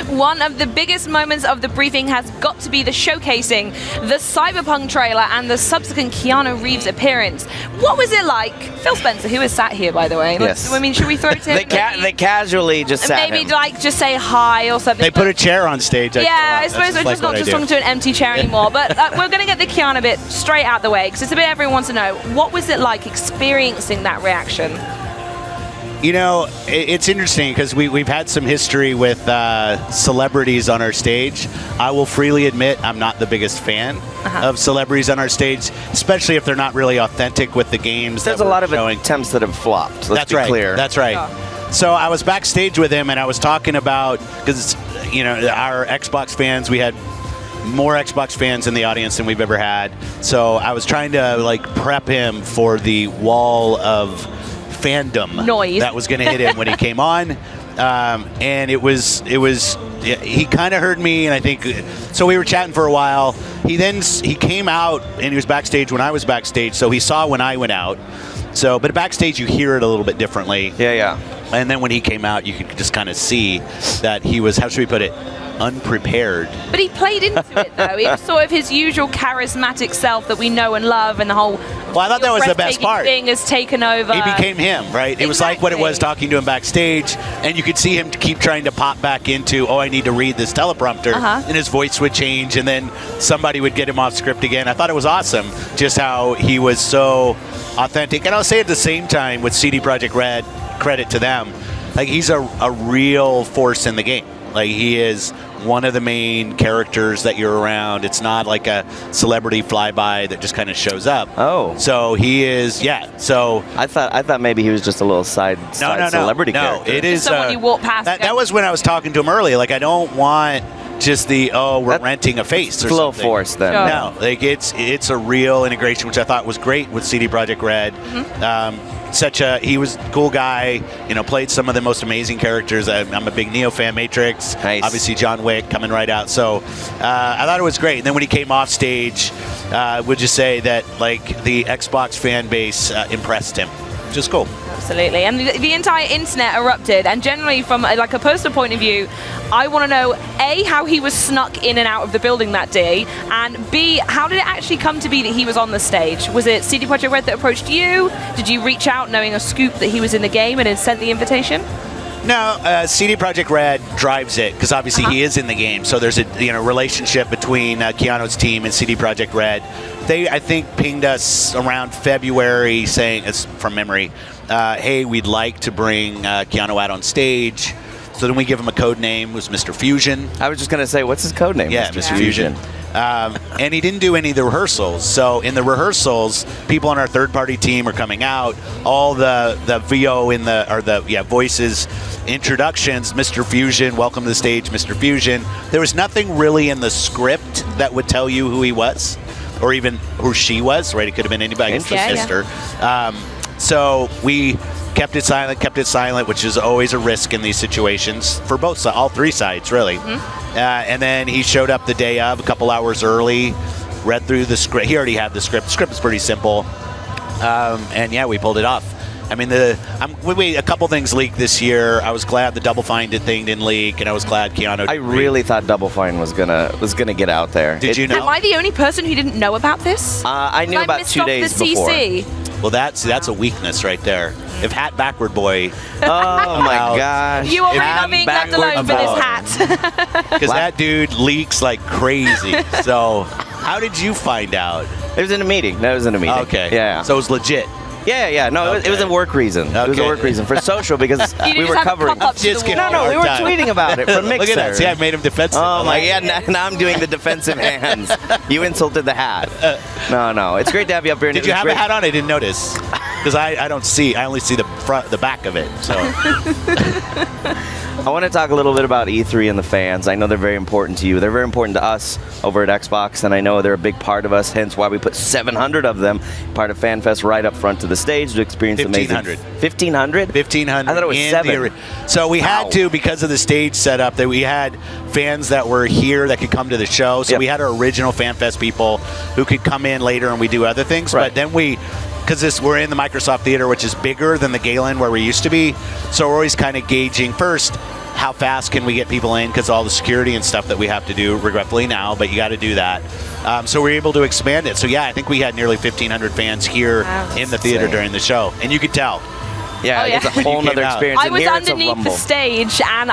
One of the biggest moments of the briefing has got to be the showcasing the Cyberpunk trailer and the subsequent Keanu Reeves appearance. What was it like? Phil Spencer, who is sat here, by the way. Yes. I mean, should we throw to him? They casually just sat maybe him. like just say hi or something. They put a chair on stage. Yeah, I suppose we're just not just talking to an empty chair anymore. But we're going to get the Keanu bit straight out the way because it's a bit everyone wants to know. What was it like experiencing that reaction? You know, it's interesting because we've had some history with celebrities on our stage. I will freely admit I'm not the biggest fan of celebrities on our stage, especially if they're not really authentic with the games. There's a lot of attempts that have flopped. Let's be clear. That's right. Oh. So I was backstage with him and I was talking about, because, you know, our Xbox fans, we had more Xbox fans in the audience than we've ever had. So I was trying to like prep him for the wall of fandom noise that was going to hit him when he came on, and it was he kind of heard me, and I think so. We were chatting for a while. He came out and he was backstage when I was backstage, so he saw when I went out. So, but backstage you hear it a little bit differently. Yeah. And then when he came out, you could just kind of see that he was, how should we put it, unprepared. But he played into it, though. He was sort of his usual charismatic self that we know and love, and the whole well, I thought that was the best part. Thing has taken over. He became him, right? Exactly. It was like what it was talking to him backstage, and you could see him keep trying to pop back into, oh, I need to read this teleprompter, and his voice would change, and then somebody would get him off script again. I thought it was awesome just how he was so authentic. And I'll say at the same time with CD Projekt Red, credit to them, like he's a real force in the game. Like he is one of the main characters that you're around. It's not like a celebrity flyby that just kind of shows up. Oh, so he is. Yeah. So I thought maybe he was just a little side celebrity character. No, it is someone you walk past. That was when I was talking to him earlier. Like I don't want just the we're renting a face or something. It's force then. Sure. No, like it's a real integration, which I thought was great with CD Projekt Red. He was a cool guy, you know, played some of the most amazing characters. I'm a big Neo fan, Matrix, obviously John Wick coming right out. So I thought it was great. And then when he came off stage, would just say that like the Xbox fan base impressed him, which is cool. Absolutely, and the entire internet erupted. And generally, from like a personal point of view, I want to know A, how he was snuck in and out of the building that day, and B, how did it actually come to be that he was on the stage? Was it CD Projekt Red that approached you? Did you reach out knowing a scoop that he was in the game and had sent the invitation? No, CD Projekt Red drives it because obviously he is in the game. So there's a relationship between Keanu's team and CD Projekt Red. They, I think, pinged us around February saying, it's from memory, hey, we'd like to bring Keanu out on stage. So then we give him a code name. It was Mr. Fusion. I was just going to say, what's his code name? Yeah, Mr. Fusion. And he didn't do any of the rehearsals. So in the rehearsals, people on our third-party team are coming out. All the VO voices, introductions, Mr. Fusion, welcome to the stage, Mr. Fusion. There was nothing really in the script that would tell you who he was, or even who she was, right? It could have been anybody, it's the sister. So we kept it silent, which is always a risk in these situations for both sides, all three sides, really. And then he showed up the day of, a couple hours early, read through the script. He already had the script. The script is pretty simple. And yeah, we pulled it off. I mean, a couple things leaked this year. I was glad the Double Fine thing didn't leak, and I was glad Keanu. I really thought Double Fine was gonna get out there. Did you know? Am I the only person who didn't know about this? I knew about 2 days before. Well, that's a weakness right there. If Hat Backward Boy. Oh my gosh. You already not being left alone for this hat. Because that dude leaks like crazy. So, how did you find out? It was in a meeting. No, it was in a meeting. Okay. Yeah. So it was legit. Yeah. No, it was a work reason. Okay. It was a work reason for social because we were covering. No, we were tweeting about it from Mixer. Look at that. See, I made him defensive. Oh my God! Now I'm doing the defensive hands. You insulted the hat. No. It's great to have you up here. Did you have a hat on? I didn't notice because I don't see. I only see the back of it. So. I want to talk a little bit about E3 and the fans. I know they're very important to you. They're very important to us over at Xbox, and I know they're a big part of us, hence why we put 700 of them, part of FanFest, right up front to the stage to experience 1,500. 1,500? 1,500. I thought it was 7. So we had to, because of the stage setup, that we had fans that were here that could come to the show. So we had our original FanFest people who could come in later and we do other things. Right. But then because we're in the Microsoft Theater, which is bigger than the Galen where we used to be, so we're always kind of gauging first, how fast can we get people in because all the security and stuff that we have to do regretfully now, but you got to do that. So we're able to expand it. So yeah, I think we had nearly 1,500 fans here in the theater during the show, and you could tell. Yeah, it's a whole nother experience. I was underneath the stage, and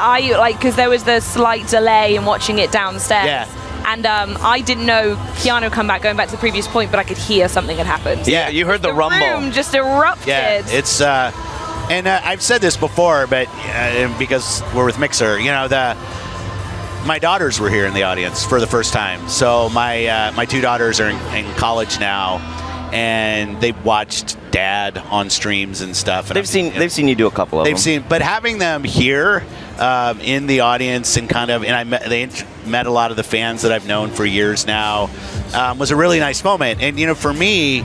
because there was the slight delay in watching it downstairs. Yeah. And I didn't know Keanu come back, going back to the previous point, but I could hear something had happened. Yeah, you heard the rumble. The room just erupted. Yeah, it's and I've said this before, but because we're with Mixer, my daughters were here in the audience for the first time. So my two daughters are in college now, and they've watched Dad on streams and stuff. And they've seen you do a couple of them. But having them here in the audience and they met a lot of the fans that I've known for years now was a really nice moment. And for me,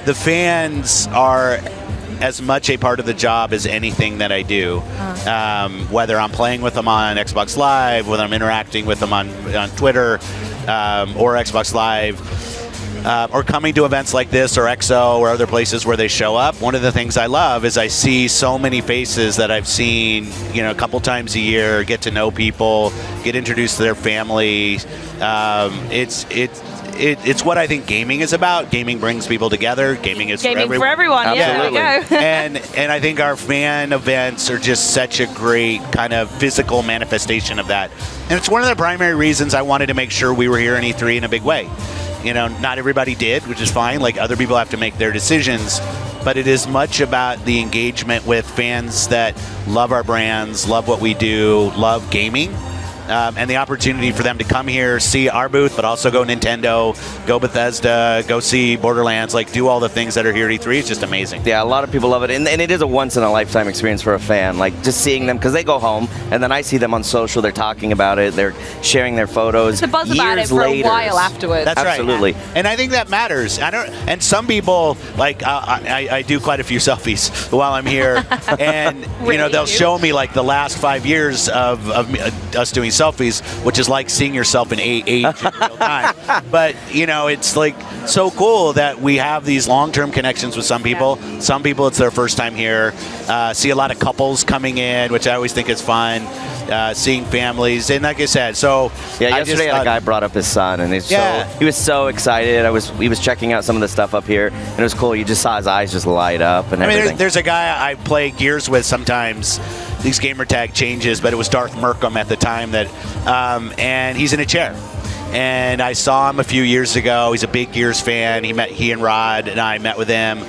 the fans are as much a part of the job as anything that I do. Whether I'm playing with them on Xbox Live, whether I'm interacting with them on Twitter or Xbox Live, or coming to events like this or EXO or other places where they show up. One of the things I love is I see so many faces that I've seen, a couple times a year, get to know people, get introduced to their family. It's what I think gaming is about. Gaming brings people together. Gaming is for everyone. Absolutely. Yeah, there you go. and I think our fan events are just such a great kind of physical manifestation of that. And it's one of the primary reasons I wanted to make sure we were here in E3 in a big way. Not everybody did, which is fine. Like, other people have to make their decisions. But it is much about the engagement with fans that love our brands, love what we do, love gaming. And the opportunity for them to come here, see our booth, but also go Nintendo, go Bethesda, go see Borderlands, do all the things that are here at E3. It's just amazing. Yeah, a lot of people love it. And it is a once-in-a-lifetime experience for a fan. Just seeing them, because they go home, and then I see them on social, they're talking about it, they're sharing their photos. It's a buzz about it for a while afterwards. That's Absolutely. Right. And I think that matters. And some people, I do quite a few selfies while I'm here, and, Really they'll show me, the last 5 years of us doing selfies, which is like seeing yourself in age in real time. But it's so cool that we have these long-term connections with some people. Yeah. Some people, it's their first time here. See a lot of couples coming in, which I always think is fun. Seeing families, and like I said, yesterday a guy brought up his son, and he was so excited. He was checking out some of the stuff up here, and it was cool. You just saw his eyes just light up, and everything. There's a guy I play Gears with sometimes. These gamer tag changes, but it was Darth Merkham at the time and he's in a chair. And I saw him a few years ago. He's a big Gears fan. He and Rod and I met with him.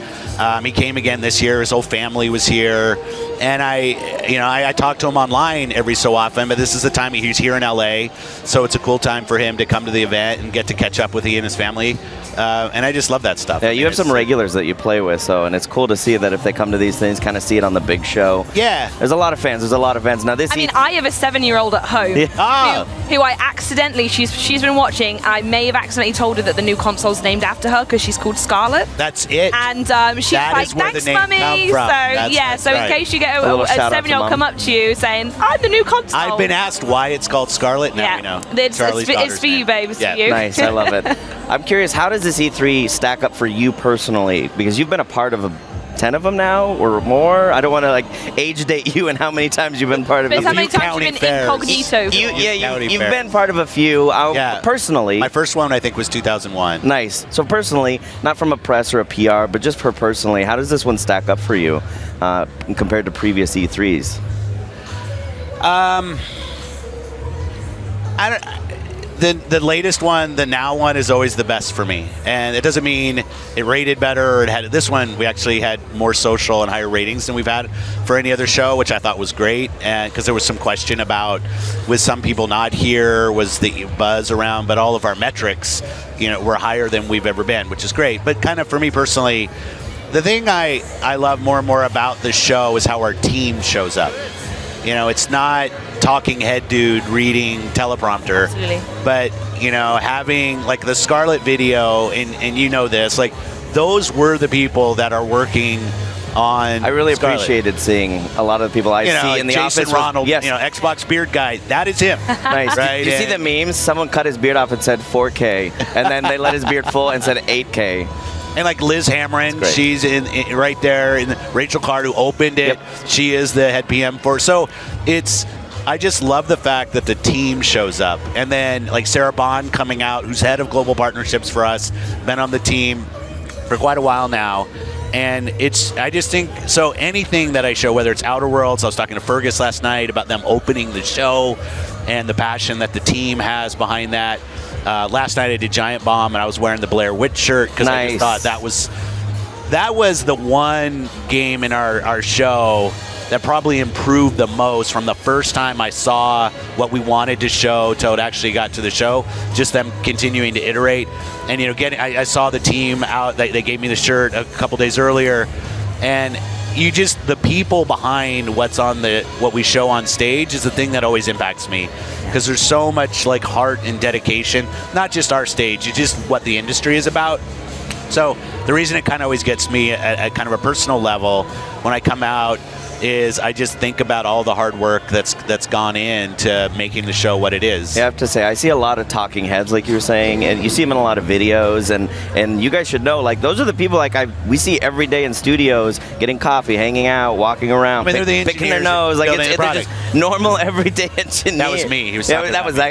He came again this year. His whole family was here. And I talk to him online every so often, but this is the time he's here in LA, so it's a cool time for him to come to the event and get to catch up with he and his family. And I just love that stuff. Yeah, you have some regulars that you play with, and it's cool to see that if they come to these things, kind of see it on the big show. Yeah. There's a lot of fans. Now I have a 7-year-old at home who I accidentally, she's been watching, I may have accidentally told her that the new console's named after her because she's called Scarlett. That's it. And she's like, thanks, Mummy. So in case you get a 7-year-old come up to you saying, I'm the new console. I've been asked why it's called Scarlett. Now we know. It's for you, babe. It's for you. Nice. I love it. I'm curious, how does this E3 stack up for you personally? Because you've been a part of 10 of them now or more. I don't want to age date you and how many times you've been part of them. How many times you've been incognito? You've been part of a few. Personally, my first one I think was 2001. Nice. So personally, not from a press or a PR, but just personally, how does this one stack up for you compared to previous E3s? The latest one, the now one, is always the best for me, and it doesn't mean it rated better or it had. This one we actually had more social and higher ratings than we've had for any other show, which I thought was great, and because there was some question about, with some people not here, was the buzz around, but all of our metrics, were higher than we've ever been, which is great. But kind of for me personally, the thing I love more and more about the show is how our team shows up. It's not talking head dude reading teleprompter. Absolutely. But, having the Scarlett video, and this, those were the people that are working on I really Scarlett. Appreciated seeing a lot of the people I see in the Jason office. Ronald, yes. Xbox beard guy. That is him. Nice. Right? You see the memes? Someone cut his beard off and said 4K, and then they let his beard full and said 8K. And Liz Hamron, she's in right there, and Rachel Card, who opened it, she is the head PM for. So it's I just love the fact that the team shows up. And then like Sarah Bond coming out, who's head of global partnerships for us, been on the team for quite a while now. And I just think, so anything that I show, whether it's Outer Worlds, I was talking to Fergus last night about them opening the show and the passion that the team has behind that. Last night I did Giant Bomb and I was wearing the Blair Witch shirt because I just thought that was the one game in our show that probably improved the most from the first time I saw what we wanted to show till it actually got to the show. Just them continuing to iterate. And, you know, I saw the team out. They gave me the shirt a couple days earlier. And the people behind what we show on stage is the thing that always impacts me. Because there's so much like heart and dedication, not just our stage, it's just what the industry is about. So the reason it kind of always gets me at kind of a personal level when I come out is I just think about all the hard work that's gone into making the show what it is. Yeah, I have to say, I see a lot of talking heads, like you were saying, and you see them in a lot of videos, and you guys should know, like, those are the people we see every day in studios, getting coffee, hanging out, walking around, picking their nose, like they're just normal everyday engineers. That was me. He was talking that was this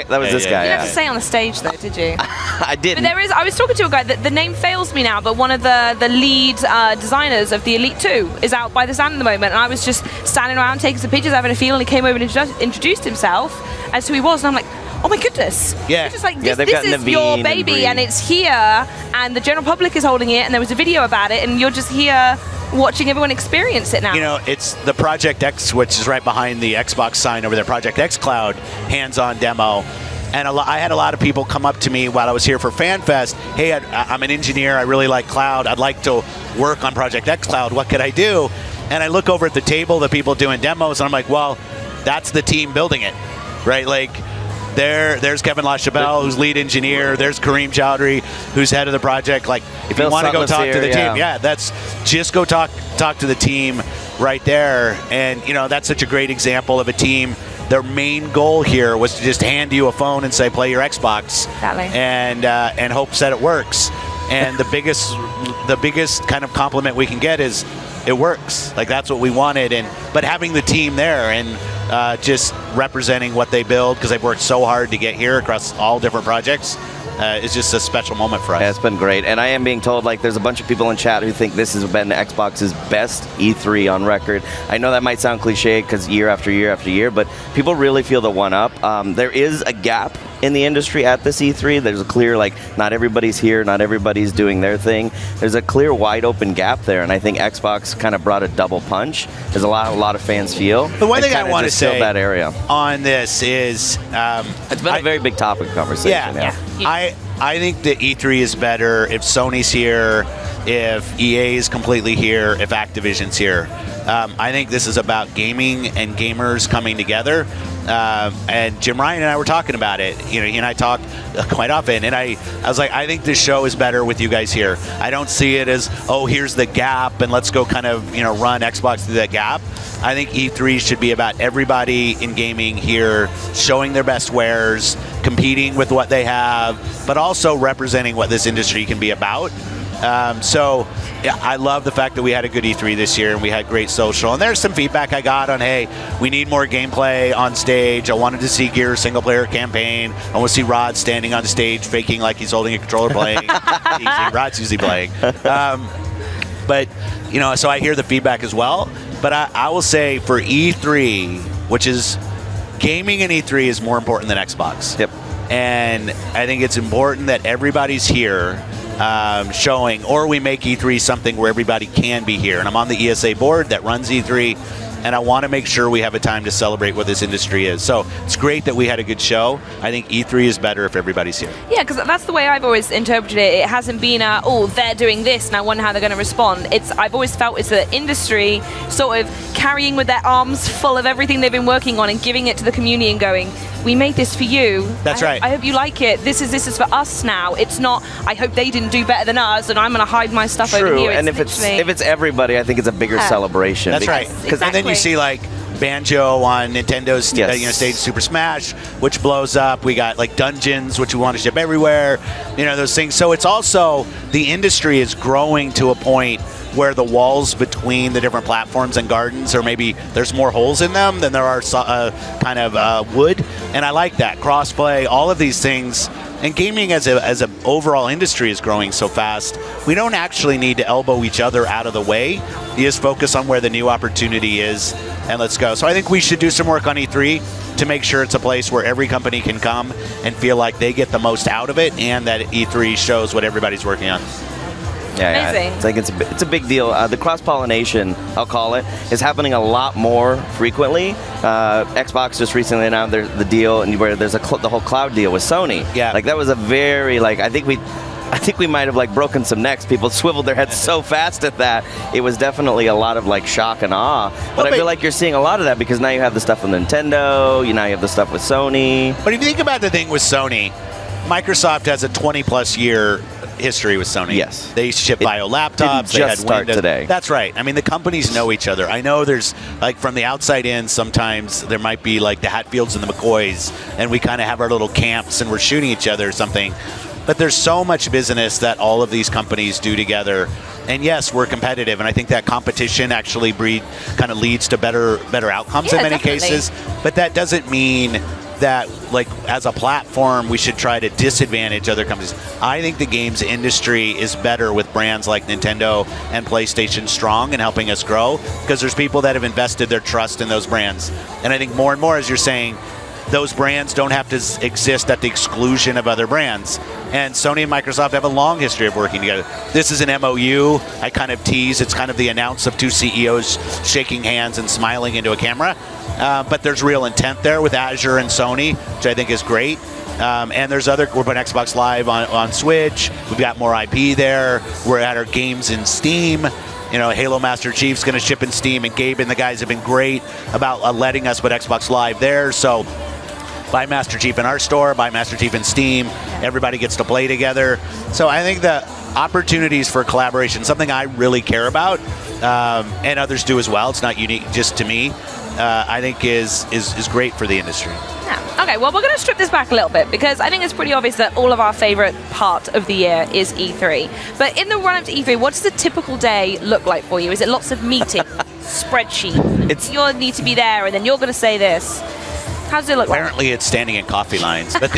guy. You didn't have to say on the stage though, did you? I didn't. But I was talking to a guy that the name fails me now, but one of the lead designers of the Elite 2 is out by the stand at the moment, and I was just standing around taking some pictures, having a feel, and he came over and introduced himself as who he was, and I'm like, oh my goodness. Yeah. It's just like, this is your baby, and it's here, and the general public is holding it, and there was a video about it, and you're just here watching everyone experience it now. You know, it's the Project X, which is right behind the Xbox sign over there, Project X Cloud hands-on demo. And I had a lot of people come up to me while I was here for FanFest. Hey, I'm an engineer. I really like cloud. I'd like to work on Project X Cloud. What could I do? And I look over at the table, the people doing demos, and I'm like, well, that's the team building it, right? Like, there's Kevin LaChapelle, who's lead engineer. There's Kareem Chowdhury, who's head of the project. Like, if you want to go talk to the team, that's just go talk to the team right there. And, you know, that's such a great example of a team. Their main goal here was to just hand you a phone and say, play your Xbox, and hopes that it works. And the biggest kind of compliment we can get is, it works. Like, that's what we wanted. But having the team there and just representing what they build, because they've worked so hard to get here across all different projects, is just a special moment for us. Yeah, it's been great. And I am being told, like, there's a bunch of people in chat who think this has been Xbox's best E3 on record. I know that might sound cliche because year after year after year, but people really feel the one-up. There is a gap in the industry at this E3. There's a clear, like, not everybody's here, not everybody's doing their thing. There's a clear, wide-open gap there, and I think Xbox kind of brought a double punch, as a lot of fans feel. The one thing I want to say that area on this is... it's been a very big topic of conversation. Yeah. I think the E3 is better if Sony's here, if EA is completely here, if Activision's here. I think this is about gaming and gamers coming together. And Jim Ryan and I were talking about it. You know, he and I talk quite often, and I was like, I think this show is better with you guys here. I don't see it as, oh, here's the gap, and let's go kind of, you know, run Xbox through that gap. I think E3 should be about everybody in gaming here showing their best wares, competing with what they have, but also representing what this industry can be about. So yeah, I love the fact that we had a good E3 this year and we had great social. And there's some feedback I got on, hey, we need more gameplay on stage. I wanted to see Gears single-player campaign. I want to see Rod standing on the stage faking like he's holding a controller playing. Rod's usually playing. But, you know, so I hear the feedback as well. But I will say for E3, which is gaming and E3 is more important than Xbox. Yep. And I think it's important that everybody's here showing, or we make E3 something where everybody can be here. And I'm on the ESA board that runs E3, and I want to make sure we have a time to celebrate what this industry is. So it's great that we had a good show. I think E3 is better if everybody's here. Yeah, because that's the way I've always interpreted it. It hasn't been oh, they're doing this, and I wonder how they're going to respond. I've always felt it's the industry sort of carrying with their arms full of everything they've been working on and giving it to the community and going, we made this for you. That's right. I hope you like it. This is for us now. It's not, I hope they didn't do better than us, and I'm going to hide my stuff over here. And if it's everybody, I think it's a bigger celebration. That's right. Exactly. And then you see, like, Banjo on Nintendo's Yes. stage Super Smash, which blows up. We got like Dungeons, which we want to ship everywhere. Those things. So it's also, the industry is growing to a point where the walls between the different platforms and gardens, or maybe there's more holes in them than there are kind of wood. And I like that. Crossplay, all of these things. And gaming as a overall industry is growing so fast, we don't actually need to elbow each other out of the way. You just focus on where the new opportunity is, and let's go. So I think we should do some work on E3 to make sure it's a place where every company can come and feel like they get the most out of it, and that E3 shows what everybody's working on. Yeah, Amazing. it's like it's a big deal. The cross-pollination, I'll call it, is happening a lot more frequently. Xbox just recently announced the deal, and where there's the whole cloud deal with Sony. Yeah, like that was a very I think we might have broken some necks. People swiveled their heads so fast at that. It was definitely a lot of shock and awe. But I feel like you're seeing a lot of that because now you have the stuff with Nintendo. Now you have the stuff with Sony. But if you think about the thing with Sony, Microsoft has a 20-plus year history with Sony. Yes. They ship bio laptops. They just start today. That's right. I mean, the companies know each other. I know there's, from the outside in, sometimes there might be the Hatfields and the McCoys, and we kind of have our little camps and we're shooting each other or something. But there's so much business that all of these companies do together. And yes, we're competitive, and I think that competition actually kind of leads to better outcomes in many cases. But that doesn't mean that as a platform we should try to disadvantage other companies. I think the games industry is better with brands like Nintendo and PlayStation strong and helping us grow, because there's people that have invested their trust in those brands. And I think more and more, as you're saying, those brands don't have to exist at the exclusion of other brands. And Sony and Microsoft have a long history of working together. This is an MOU. I kind of tease. It's kind of the announce of two CEOs shaking hands and smiling into a camera. But there's real intent there with Azure and Sony, which I think is great. And there's we're putting Xbox Live on Switch. We've got more IP there. We're at our games in Steam. Halo Master Chief's going to ship in Steam, and Gabe and the guys have been great about letting us put Xbox Live there. So buy Master Chief in our store, buy Master Chief in Steam. Everybody gets to play together. So I think the opportunities for collaboration, something I really care about, and others do as well. It's not unique just to me. I think is great for the industry. Yeah. Okay, well, we're going to strip this back a little bit, because I think it's pretty obvious that all of our favorite part of the year is E3. But in the run-up to E3, what does the typical day look like for you? Is it lots of meetings, spreadsheets? You need to be there, and then you're going to say this. How does it look? Apparently, it's standing in coffee lines. But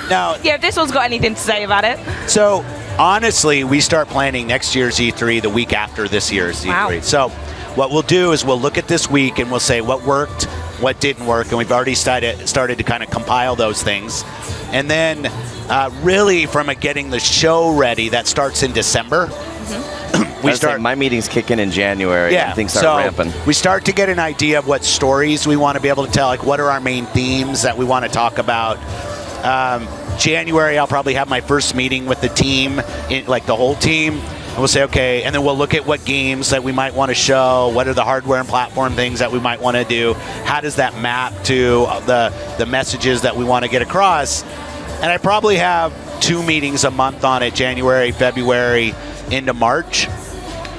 now, yeah, if this one's got anything to say about it. So honestly, we start planning next year's E3 the week after this year's E3. Wow. So what we'll do is we'll look at this week and we'll say what worked, what didn't work, and we've already started to kind of compile those things. And then really from getting the show ready, that starts in December. My meetings kick in January, and things start ramping. We start to get an idea of what stories we want to be able to tell, what are our main themes that we want to talk about. January, I'll probably have my first meeting with the team, the whole team. And we'll say, okay, and then we'll look at what games that we might want to show, what are the hardware and platform things that we might want to do, how does that map to the messages that we want to get across. And I probably have 2 meetings a month on it, January, February, into March,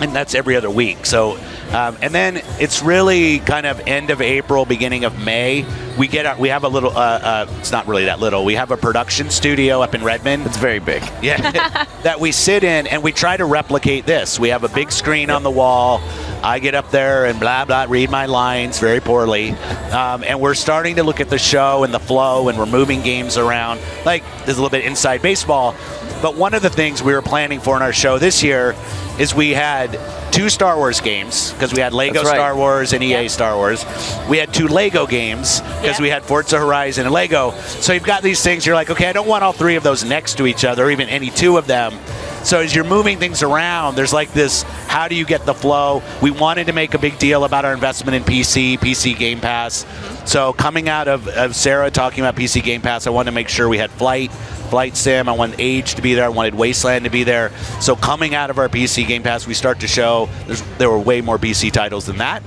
and that's every other week. So, and then it's really kind of end of April, beginning of May. We have a little. It's not really that little. We have a production studio up in Redmond. It's very big. Yeah, that we sit in, and we try to replicate this. We have a big screen on the wall. I get up there and blah blah, read my lines very poorly, and we're starting to look at the show and the flow, and we're moving games around. There's a little bit inside baseball. But one of the things we were planning for in our show this year is we had 2 Star Wars games, because we had Lego Star Wars and EA Star Wars. We had 2 Lego games, because we had Forza Horizon and Lego. So you've got these things, you're like, okay, I don't want all 3 of those next to each other, or even any 2 of them. So as you're moving things around, there's this, how do you get the flow? We wanted to make a big deal about our investment in PC Game Pass. So coming out of Sarah talking about PC Game Pass, I wanted to make sure we had Flight Sim, I wanted Age to be there, I wanted Wasteland to be there. So coming out of our PC Game Pass, we start to show, there were way more PC titles than that.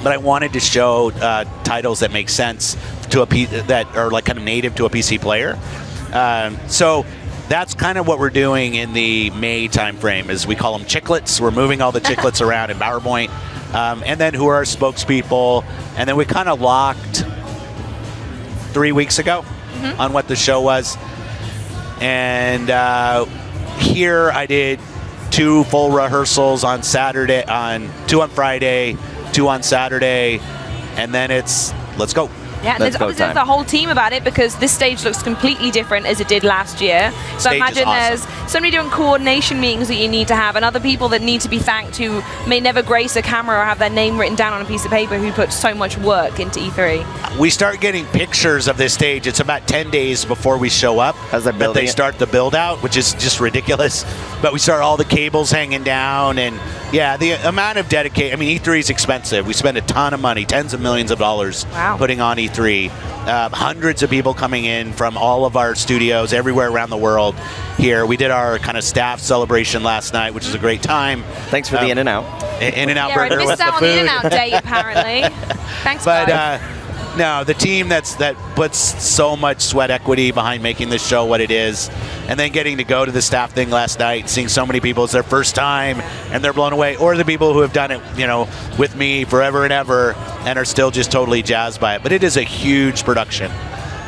But I wanted to show titles that make sense to that are kind of native to a PC player. So that's kind of what we're doing in the May timeframe, is we call them chiclets. We're moving all the chiclets around in PowerPoint. and then who are our spokespeople. And then we kind of locked 3 weeks ago on what the show was. And here I did 2 full rehearsals on Saturday, 2 on Friday, 2 on Saturday, and then it's let's go. Yeah, and there's obviously the whole team about it because this stage looks completely different as it did last year. So I imagine there's so many different coordination meetings that you need to have and other people that need to be thanked who may never grace a camera or have their name written down on a piece of paper who put so much work into E3. We start getting pictures of this stage. It's about 10 days before we show up that they start the build out, which is just ridiculous. But we start all the cables hanging down and yeah, the amount of dedication. I mean, E3 is expensive. We spend a ton of money, tens of millions of dollars putting on E3. Hundreds of people coming in from all of our studios everywhere around the world here. We did our kind of staff celebration last night, which was a great time. Thanks for the In-N-Out. In-N-Out burger. with the food. I missed out on the In-N-Out date, apparently. Thanks, guys. No, the team that puts so much sweat equity behind making this show what it is, and then getting to go to the staff thing last night, seeing so many people, it's their first time, and they're blown away, or the people who have done it, with me forever and ever, and are still just totally jazzed by it. But it is a huge production,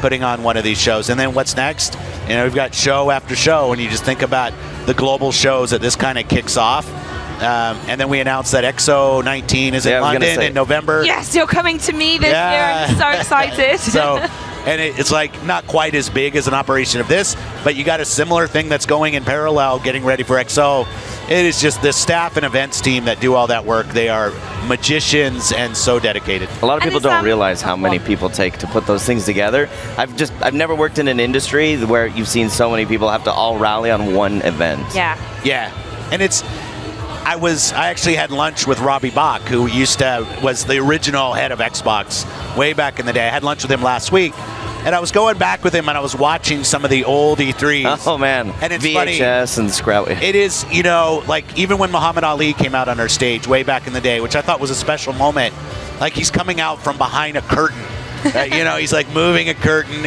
putting on one of these shows. And then what's next? We've got show after show, and you just think about the global shows that this kind of kicks off. And then we announced that EXO 19 is in London in November. Yes, you're coming to me this year. I'm so excited. And it's like not quite as big as an operation of this, but you got a similar thing that's going in parallel, getting ready for EXO. It is just the staff and events team that do all that work. They are magicians and so dedicated. A lot of people don't realize how many people take to put those things together. I've never worked in an industry where you've seen so many people have to all rally on one event. Yeah. And I actually had lunch with Robbie Bach, who was the original head of Xbox way back in the day. I had lunch with him last week, and I was going back with him, and I was watching some of the old E3s. Oh, man. And it's VHS funny. and Scrap. It is, like even when Muhammad Ali came out on our stage way back in the day, which I thought was a special moment, like he's coming out from behind a curtain. He's like moving a curtain.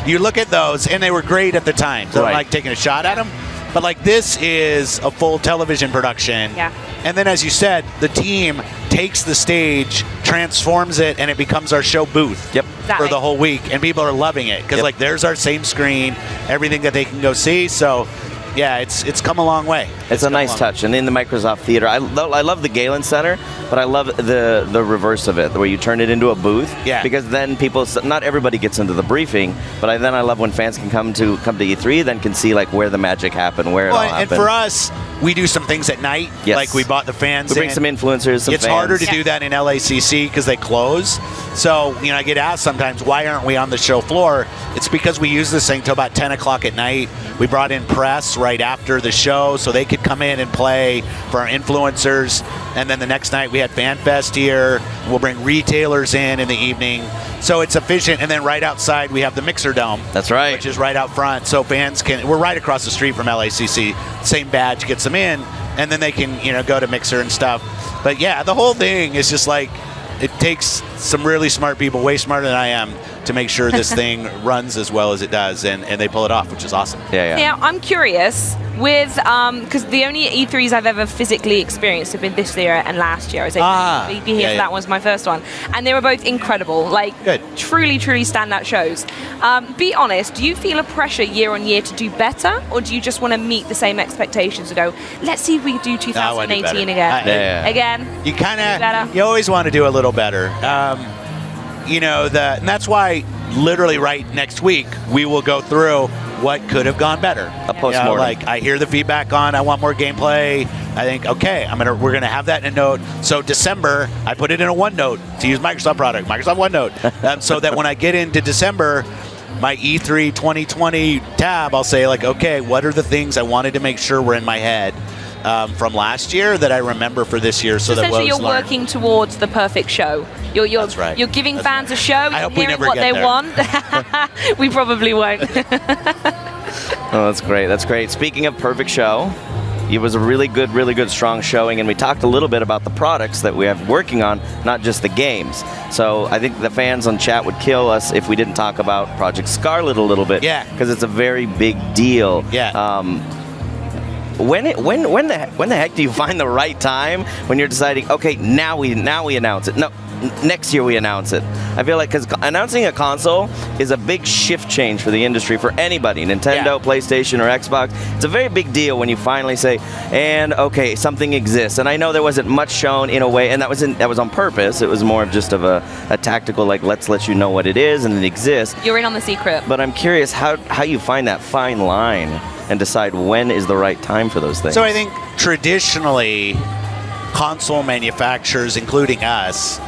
You look at those, and they were great at the time. So I'm like taking a shot at him. But like this is a full television production. Yeah. And then as you said, the team takes the stage, transforms it, and it becomes our show booth for the whole week. And people are loving it because like there's our same screen, everything that they can go see. So yeah, it's come a long way. It's a nice touch. And in the Microsoft Theater, I love the Galen Center, but I love the reverse of it, where you turn it into a booth. Yeah. Because then not everybody gets into the briefing, but I love when fans can come to E3, then can see like where the magic happened, where it all happened. And for us, we do some things at night. Yes. Like we bought the fans. We bring some influencers, It's harder to do that in LACC because they close. So, I get asked sometimes, why aren't we on the show floor? It's because we use this thing till about 10 o'clock at night. We brought in press right after the show so they could come in and play for our influencers. And then the next night we had Fan Fest here. We'll bring retailers in the evening. So it's efficient. And then right outside we have the Mixer Dome. That's right. Which is right out front. So fans we're right across the street from LACC. Same badge gets them in. And then they can, go to Mixer and stuff. But yeah, the whole thing is just like, it takes some really smart people, way smarter than I am, to make sure this thing runs as well as it does, and they pull it off, which is awesome. Yeah. Now, I'm curious with, because the only E3s I've ever physically experienced have been this year and last year. I was able to be here for that was my first one. And they were both incredible, truly, truly standout shows. Be honest, do you feel a pressure year on year to do better, or do you just want to meet the same expectations and go, let's see if we do 2018 again? Again? You always want to do a little better. And that's why literally right next week we will go through what could have gone better. A postmortem. I hear the feedback on I want more gameplay. I think okay, we're gonna have that in a note. So December, I put it in a OneNote to use Microsoft product, Microsoft OneNote, so that when I get into December, my E3 2020 tab, I'll say okay, what are the things I wanted to make sure were in my head from last year that I remember for this year, so that essentially you're working towards the perfect show. That's right. You're giving fans a show. I hope we never what get they there. want. We probably won't. Oh, that's great. That's great. Speaking of perfect show, it was a really good, strong showing, and we talked a little bit about the products that we have working on, not just the games. So I think the fans on chat would kill us if we didn't talk about Project Scarlett a little bit. Yeah. Because it's a very big deal. Yeah. when the heck do you find the right time when you're deciding, okay, now we announce it? No, next year we announce it. I feel like because announcing a console is a big shift change for the industry, for anybody, Nintendo, PlayStation, or Xbox. It's a very big deal when you finally say, and okay, something exists. And I know there wasn't much shown in a way, and that was on purpose. It was more of just of a tactical, like, let's let you know what it is and it exists. You're in on the secret. But I'm curious how you find that fine line and decide when is the right time for those things. So I think traditionally, console manufacturers, including us,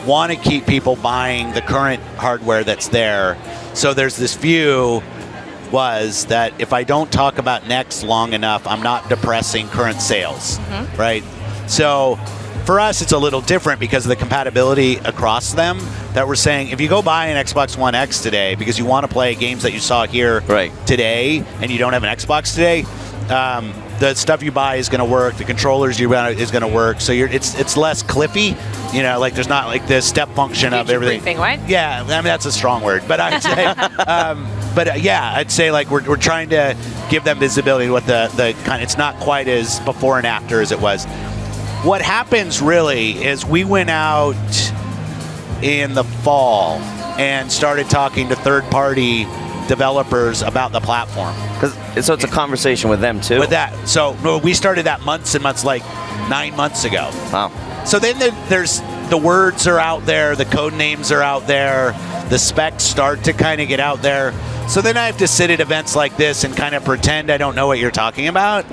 want to keep people buying the current hardware that's there. So there's this view was that if I don't talk about next long enough, I'm not depressing current sales, right? So for us, it's a little different because of the compatibility across them, that we're saying if you go buy an Xbox One X today because you want to play games that you saw here today and you don't have an Xbox today, the stuff you buy is going to work. The controllers you buy is going to work. So it's less cliffy, you know. Like there's not like the step function of everything. Right? Yeah, I mean that's a strong word, but I'd say, I'd say like we're trying to give them visibility to what the kind. It's not quite as before and after as it was. What happens really is we went out in the fall and started talking to third-party developers about the platform. So it's a conversation with them too? With that. So we started that months and months, like 9 months ago. Wow. So then there's the words are out there, the code names are out there, the specs start to kind of get out there. So then I have to sit at events like this and kind of pretend I don't know what you're talking about.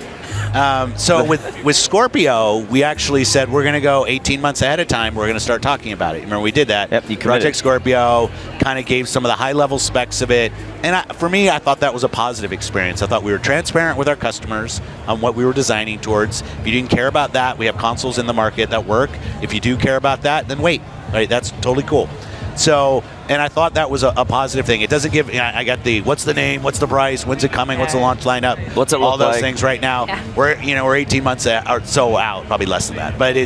So with Scorpio, we actually said we're going to go 18 months ahead of time. We're going to start talking about it. Remember, we did that. Yep, you committed. Project Scorpio kind of gave some of the high-level specs of it. And for me, I thought that was a positive experience. I thought we were transparent with our customers on what we were designing towards. If you didn't care about that, we have consoles in the market that work. If you do care about that, then wait. Right? That's totally cool. So, and I thought that was a positive thing. It doesn't give, I got the, what's the name, what's the price, when's it coming, what's the launch lineup, what's it look all those like? things right now. Yeah. We're 18 months or so out, probably less than that, but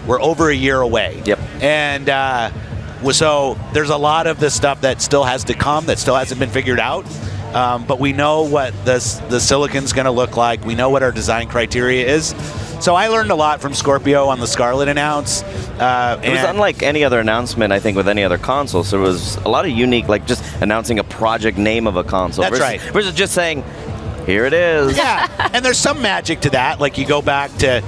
we're over a year away. Yep. And so there's a lot of this stuff that still has to come, that still hasn't been figured out. But we know what the silicon's going to look like. We know what our design criteria is. So I learned a lot from Scorpio on the Scarlett announce. It was unlike any other announcement, I think, with any other console. So it was a lot of unique, like just announcing a project name of a console. That's right. Versus just saying, here it is. Yeah, and there's some magic to that. Like you go back to,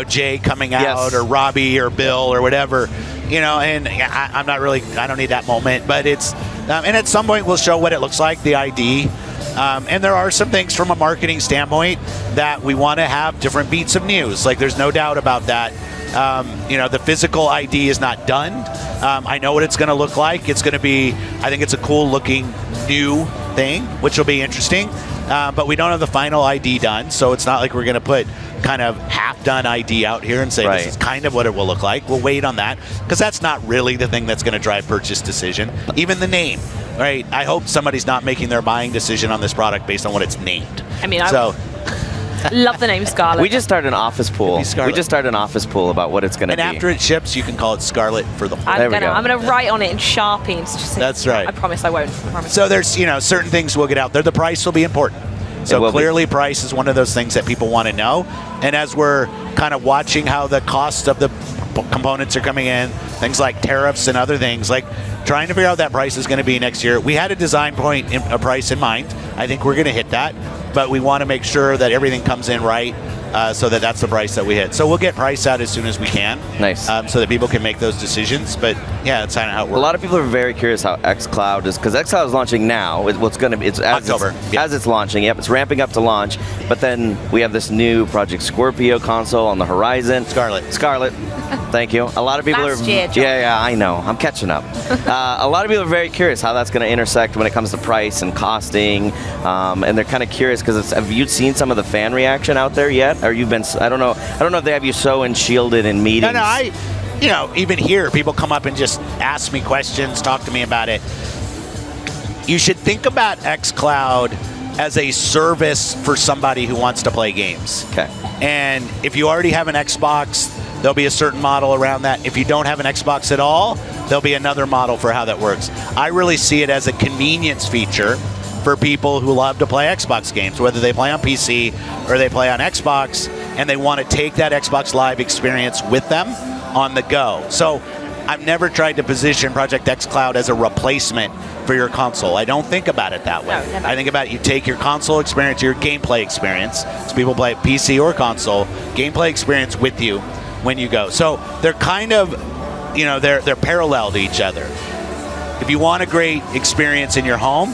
Jay coming out or Robbie or Bill or whatever, and I'm not really, I don't need that moment. But it's, and at some point we'll show what it looks like, the ID. And there are some things from a marketing standpoint that we want to have different beats of news. Like there's no doubt about that. The physical ID is not done. I know what it's going to look like. It's going to be, I think it's a cool looking new thing, which will be interesting. But we don't have the final ID done, so it's not like we're going to put kind of half-done ID out here and say this is kind of what it will look like. We'll wait on that, because that's not really the thing that's going to drive purchase decision. Even the name, right? I hope somebody's not making their buying decision on this product based on what it's named. I mean, love the name Scarlett. We just started an office pool. About what it's going to be. And after it ships, you can call it Scarlett for the whole. I'm gonna write on it in Sharpie and just say, that's right. I promise I won't. I promise. So there's certain things we'll get out there. The price will be important. So clearly price is one of those things that people want to know. And as we're kind of watching how the cost of the components are coming in, things like tariffs and other things, like trying to figure out what that price is going to be next year. We had a design point, a price in mind. I think we're going to hit that. But we want to make sure that everything comes in right, so that's the price that we hit. So we'll get price out as soon as we can. Nice. So that people can make those decisions. But yeah, that's kind of how it works. A lot of people are very curious how xCloud is, because xCloud is launching now. It's October. As it's launching. Yep, it's ramping up to launch. But then we have this new Project Scorpio console on the horizon. Scarlett. Thank you. A lot of people I know. I'm catching up. A lot of people are very curious how that's going to intersect when it comes to price and costing, and they're kind of curious because have you seen some of the fan reaction out there yet? Or you've been? I don't know if they have you so shielded in meetings. No, even here, people come up and just ask me questions, talk to me about it. You should think about xCloud as a service for somebody who wants to play games. Okay. And if you already have an Xbox, there'll be a certain model around that. If you don't have an Xbox at all, there'll be another model for how that works. I really see it as a convenience feature for people who love to play Xbox games, whether they play on PC or they play on Xbox, and they want to take that Xbox Live experience with them on the go. So I've never tried to position Project xCloud as a replacement for your console. I don't think about it that way. No, never. I think about you take your console experience, your gameplay experience, so people play PC or console, gameplay experience with you when you go. So they're kind of, they're parallel to each other. If you want a great experience in your home,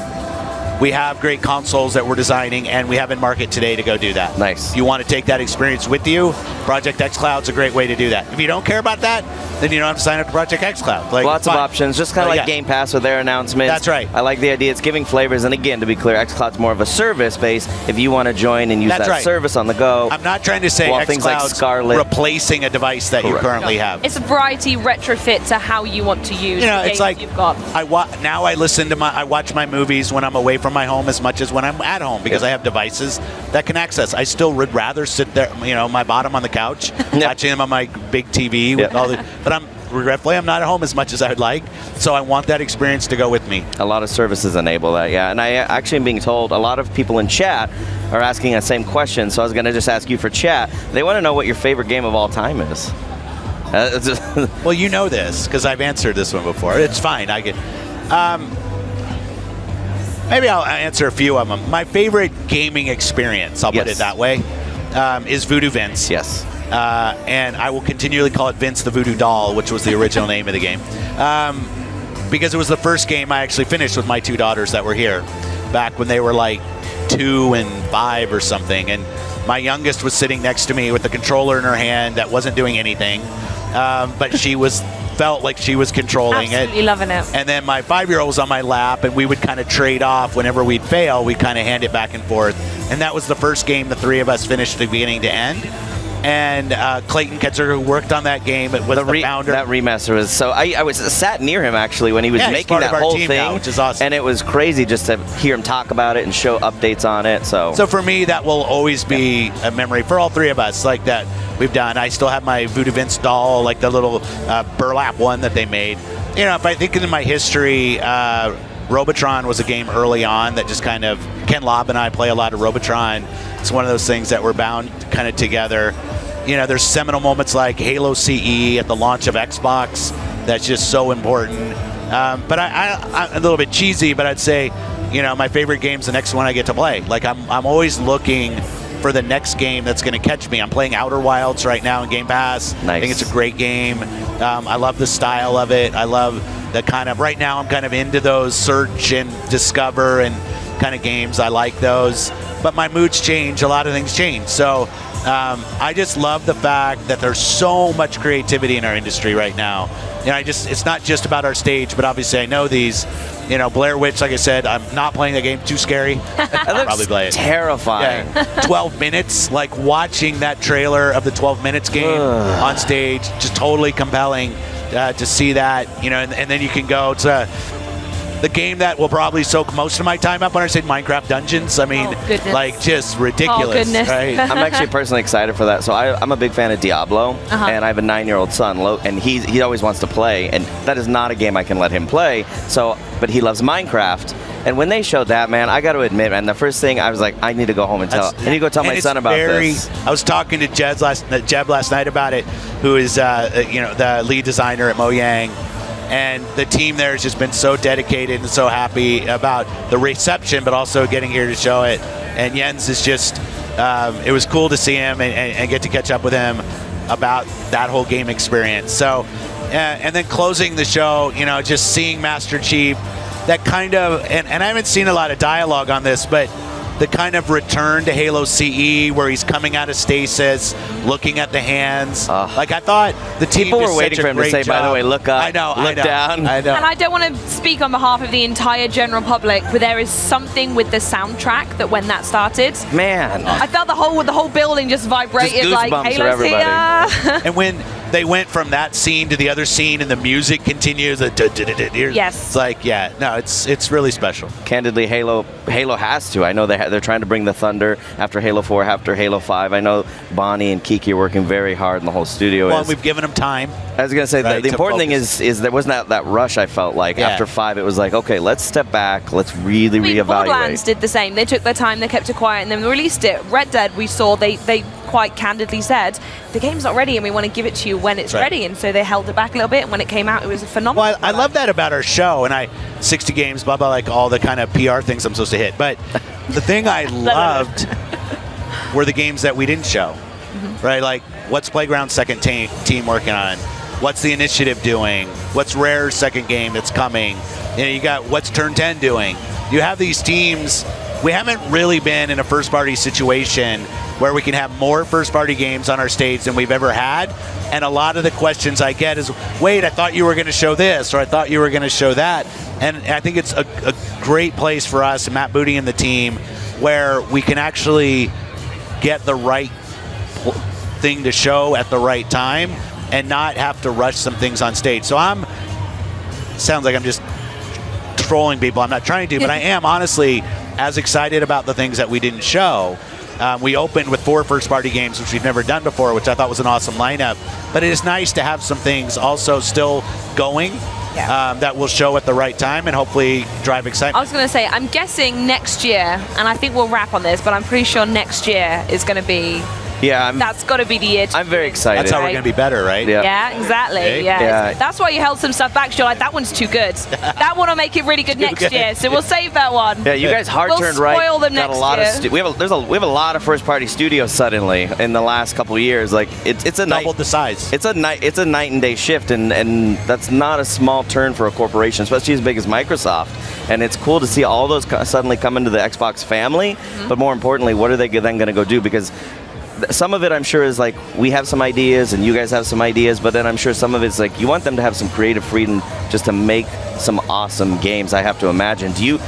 we have great consoles that we're designing, and we have in market today to go do that. Nice. If you want to take that experience with you, Project xCloud's a great way to do that. If you don't care about that, then you don't have to sign up to Project xCloud. Lots of options, just kind of like Game Pass with their announcements. That's right. I like the idea. It's giving flavors, and again, to be clear, xCloud's more of a service base. If you want to join and use that service on the go. I'm not trying to say things like xCloud's Scarlett. replacing a device that you currently have. It's a variety retrofit to how you want to use the it's games like you've got. now I watch my movies when I'm away from my home as much as when I'm at home because I have devices that can access. I still would rather sit there, my bottom on the couch, watching them on my big TV with all the. But regretfully, I'm not at home as much as I would like, so I want that experience to go with me. A lot of services enable that, yeah. And I actually am being told a lot of people in chat are asking that same question, so I was going to just ask you for chat. They want to know what your favorite game of all time is. Well, you know this, because I've answered this one before. It's fine. I can. Maybe I'll answer a few of them. My favorite gaming experience, I'll put it that way, is Voodoo Vince. Yes. And I will continually call it Vince the Voodoo Doll, which was the original name of the game. Because it was the first game I actually finished with my two daughters that were here back when they were like 2 and 5 or something. And my youngest was sitting next to me with the controller in her hand that wasn't doing anything. But she felt like she was controlling Absolutely loving it. And then my 5-year-old was on my lap, and we would kind of trade off whenever we'd fail. We'd kind of hand it back and forth. And that was the first game the three of us finished from beginning to end. And Clayton Ketzer, who worked on that game, was the founder. That remaster was so. I was sat near him actually when he was making that whole thing, now, which is awesome. And it was crazy just to hear him talk about it and show updates on it. So for me, that will always be a memory for all three of us, like that we've done. I still have my Voodoo Vince doll, like the little burlap one that they made. If I think in my history, Robotron was a game early on that just kind of, Ken Lobb and I play a lot of Robotron. It's one of those things that we're bound kind of together. There's seminal moments like Halo CE at the launch of Xbox. That's just so important. But I'm a little bit cheesy, but I'd say, my favorite game's the next one I get to play. Like I'm always looking for the next game that's going to catch me. I'm playing Outer Wilds right now in Game Pass. Nice. I think it's a great game. I love the style of it. I love the kind of, right now I'm kind of into those search and discover and kind of games. I like those. But my moods change. A lot of things change. So I just love the fact that there's so much creativity in our industry right now. It's not just about our stage, but obviously I know these. Blair Witch, like I said, I'm not playing the game. Too scary. I'll probably play it. Terrifying. Yeah. 12 minutes, like watching that trailer of the 12 minutes game on stage, just totally compelling to see that. And then you can go to the game that will probably soak most of my time up when I say Minecraft Dungeons. I mean, like just ridiculous. Right? I'm actually personally excited for that. So I'm a big fan of Diablo, and I have a 9-year-old son, and he always wants to play, and that is not a game I can let him play. So, but he loves Minecraft. And when they showed that, man, I got to admit, man, the first thing I was like, I need to go home and tell my son about this. I was talking to Jeb last night about it, who is the lead designer at Mojang. And the team there has just been so dedicated and so happy about the reception, but also getting here to show it. And Jens is just, it was cool to see him and get to catch up with him about that whole game experience. So, and then closing the show, just seeing Master Chief, that kind of, and I haven't seen a lot of dialogue on this, but the kind of return to Halo CE where he's coming out of stasis, looking at the hands. Like I thought the team people were waiting for him to say, by the way, look up, look down. I know. And I don't want to speak on behalf of the entire general public, but there is something with the soundtrack that when that started, man, I felt the whole building just vibrated, just like Halo's here. And when they went from that scene to the other scene, and the music continues. Yes. It's like, yeah, no, it's really special. Candidly, Halo has to. I know they're trying to bring the thunder after Halo 4, after Halo 5. I know Bonnie and Kiki are working very hard, and the whole studio Well, is. we've given them time. I was going to say, right, the to important thing focus. is there wasn't that rush, I felt like. Yeah. After 5, it was like, okay, let's step back. Let's really Borderlands reevaluate. did the same. They took their time, they kept it quiet, and then released it. Red Dead, we saw, they quite candidly said, the game's not ready and we want to give it to you when it's Right. ready. And so they held it back a little bit, and when it came out, it was a phenomenal. Well, I love that about our show, and 60 games, blah, blah, like all the kind of PR things I'm supposed to hit. But the thing I loved were the games that we didn't show, right? Like, what's Playground's second team working on? What's the Initiative doing? What's Rare's second game that's coming? You got what's Turn 10 doing? You have these teams. We haven't really been in a first-party situation where we can have more first-party games on our stage than we've ever had. And a lot of the questions I get is, wait, I thought you were going to show this, or I thought you were going to show that. And I think it's a great place for us, and Matt Booty and the team, where we can actually get the right thing to show at the right time and not have to rush some things on stage. So sounds like I'm just trolling people. I'm not trying to, but I am honestly as excited about the things that we didn't show. We opened with 4 first-party games, which we've never done before, which I thought was an awesome lineup. But it is nice to have some things also still going that will show at the right time and hopefully drive I excitement. was going to say, I'm guessing next year, and I think we'll wrap on this, but I'm pretty sure next year is going to be, Yeah, that's got to be the year. I'm very excited. That's how we're going to be better, right? Yeah. Yeah, exactly. Okay. Yeah. Yeah. That's why you held some stuff back. You're like, that one's too good. That one will make it really good next good. year. So we'll save that one. Yeah, you guys hard We'll turned right. spoil them Got next a lot year. of we have a lot of first party studios suddenly in the last couple of years. Like it's a Doubled the size. It's a night and day shift, and that's not a small turn for a corporation, especially as big as Microsoft. And it's cool to see all those suddenly come into the Xbox family. But more importantly, what are they then going to go do? Because some of it, I'm sure, is like we have some ideas and you guys have some ideas, but then I'm sure some of it's like you want them to have some creative freedom just to make some awesome games. I have to imagine. You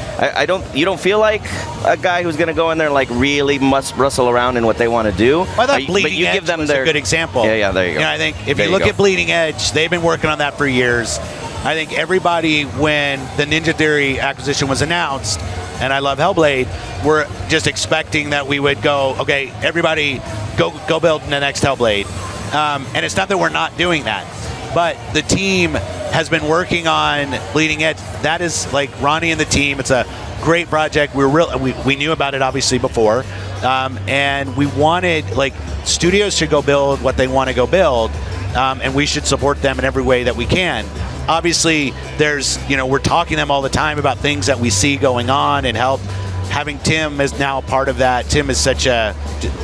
don't feel like a guy who's going to go in there and like really must rustle around in what they want to do. Well, I thought but Bleeding you Edge give them was their a good example. Yeah, there you go. I think if There you you look go. at Bleeding Edge, they've been working on that for years. I think everybody, when the Ninja Theory acquisition was announced, and I love Hellblade, we're just expecting that we would go, okay, everybody go build the next Hellblade. And it's not that we're not doing that, but the team has been working on Bleeding Edge. That is like Ronnie and the team. It's a great project. We knew about it obviously before, and we wanted, like, studios should go build what they want to go build, and we should support them in every way that we can. Obviously, we're talking to them all the time about things that we see going on and help. Having Tim as now part of that. Tim is such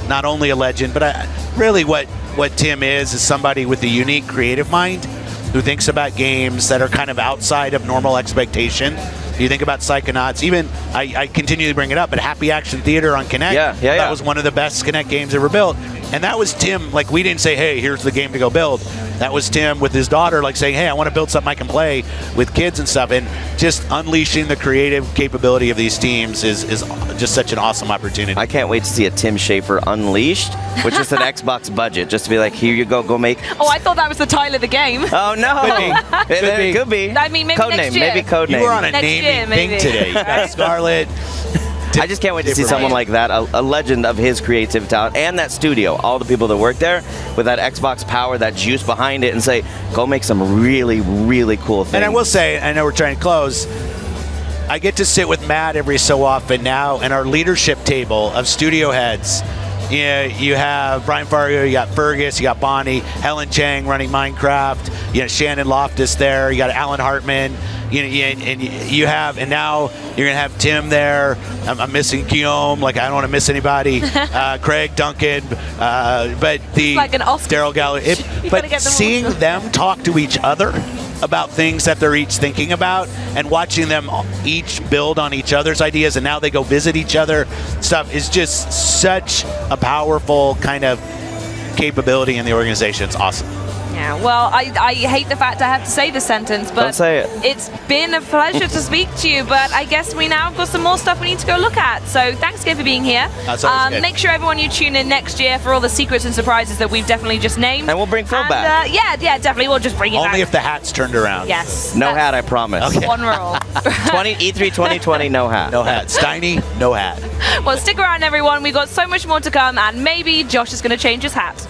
not only a legend, but really what Tim is somebody with a unique creative mind who thinks about games that are kind of outside of normal expectation. You think about Psychonauts, even I continue to bring it up, but Happy Action Theater on Kinect, that was one of the best Kinect games ever built. And that was Tim, like, we didn't say, hey, here's the game to go build. That was Tim with his daughter, like, saying, hey, I want to build something I can play with kids and stuff. And just unleashing the creative capability of these teams is just such an awesome opportunity. I can't wait to see a Tim Schafer Unleashed with just an Xbox budget, just to be like, here you go make. Oh, I thought that was the title of the game. Oh no, Could be. I mean, maybe Codename, next year. maybe codename. You were on a Next naming year, thing maybe. today. You got Scarlett. I just can't wait to see someone like that, a legend of his creative talent, and that studio, all the people that work there, with that Xbox power, that juice behind it, and say, go make some really, really cool things. And I will say, I know we're trying to close, I get to sit with Matt every so often now in our leadership table of studio heads. You have Brian Fargo, you got Fergus, you got Bonnie, Helen Chang running Minecraft, you have Shannon Loftus there, you got Alan Hartman, and now you're gonna have Tim there. I'm missing Guillaume, like I don't want to miss anybody. Craig Duncan, but the like an Oscar Daryl Gallagher. But seeing them talk to each other about things that they're each thinking about, and watching them each build on each other's ideas, and now they go visit each other stuff, is just such a powerful kind of capability in the organization. It's awesome. Yeah, well, I hate the fact I have to say this sentence, but Don't say it. It's been a pleasure to speak to you, but I guess we now have got some more stuff we need to go look at. So thanks again for being here. That's always good. Make sure everyone you tune in next year for all the secrets and surprises that we've definitely just named. And we'll bring Phil back. Yeah, definitely. We'll just bring it back. Only if the hat's turned around. Yes. No that's hat, I promise. Okay. One rule. E3 2020, no hat. No hat. Steiny, no hat. Well, stick around, everyone. We've got so much more to come, and maybe Josh is going to change his hat.